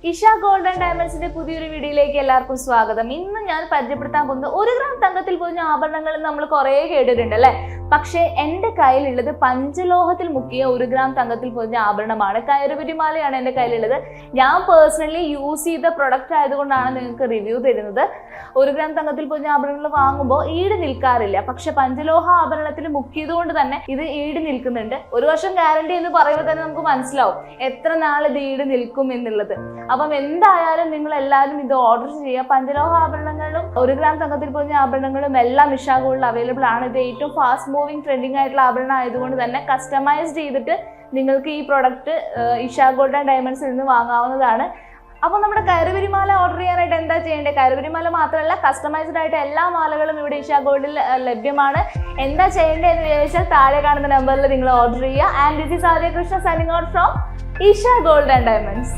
Isha gold and ഡയമണ്ട്സിന്റെ പുതിയൊരു വീഡിയോയിലേക്ക് എല്ലാവർക്കും സ്വാഗതം. ഇന്ന് ഞാൻ പരിചയപ്പെടുത്താൻ പോകുന്നത് 1 ഗ്രാം തങ്കത്തിൽ പൊതിഞ്ഞ ആഭരണങ്ങൾ നമ്മൾ കുറേ കേട്ടിട്ടുണ്ട് അല്ലേ? പക്ഷേ എൻ്റെ കയ്യിലുള്ളത് പഞ്ചലോഹത്തിൽ മുക്കിയ 1 ഗ്രാം തങ്കത്തിൽ പൊതിഞ്ഞ ആഭരണമാണ്. കയറുപരിമാലയാണ് എൻ്റെ കയ്യിലുള്ളത്. ഞാൻ പേഴ്സണലി യൂസ് ചെയ്ത പ്രൊഡക്റ്റ് ആയതുകൊണ്ടാണ് നിങ്ങൾക്ക് റിവ്യൂ തരുന്നത്. 1 ഗ്രാം തങ്കത്തിൽ പൊതിഞ്ഞ ആഭരണങ്ങൾ വാങ്ങുമ്പോൾ ഈട് നിൽക്കാറില്ല. പക്ഷെ പഞ്ചലോഹ ആഭരണത്തിൽ മുക്കിയത് കൊണ്ട് തന്നെ ഇത് ഈട് നിൽക്കുന്നുണ്ട്. 1 വർഷം ഗ്യാരണ്ടി എന്ന് പറയുമ്പോൾ തന്നെ നമുക്ക് മനസ്സിലാവും എത്ര നാൾ ഇത് ഈട് നിൽക്കും എന്നുള്ളത്. അപ്പം എന്തായാലും നിങ്ങൾ എല്ലാവരും ഇത് ഓർഡർ ചെയ്യുക. പഞ്ചലോഹ ആഭരണങ്ങളും 1 ഗ്രാം തങ്കത്തിൽ പൊതിഞ്ഞ ആഭരണങ്ങളും എല്ലാം ഇഷ ഗോൾഡിൽ അവൈലബിൾ ആണ്. ഇത് ഏറ്റവും ഫാസ്റ്റ് മൂവിങ് ട്രെൻഡിങ് ആയിട്ടുള്ള ആഭരണം ആയതുകൊണ്ട് തന്നെ കസ്റ്റമൈസ്ഡ് ചെയ്തിട്ട് നിങ്ങൾക്ക് ഈ പ്രൊഡക്റ്റ് ഇഷ ഗോൾഡ് ആൻഡ് ഡയമണ്ട്സിൽ നിന്ന് വാങ്ങാവുന്നതാണ്. അപ്പോൾ നമ്മുടെ കയറുപരിമാല ഓർഡർ ചെയ്യാനായിട്ട് എന്താ ചെയ്യേണ്ടത്? കയറുപരിമാല മാത്രമല്ല, കസ്റ്റമൈസ്ഡ് ആയിട്ട് എല്ലാ മാലകളും ഇവിടെ ഇഷ ഗോൾഡിൽ ലഭ്യമാണ്. എന്താ ചെയ്യേണ്ടതെന്ന് ചോദിച്ചാൽ താഴെ കാണുന്ന നമ്പറിൽ നിങ്ങൾ ഓർഡർ ചെയ്യുക. And this is Arya Krishna signing out from Isha gold and diamonds.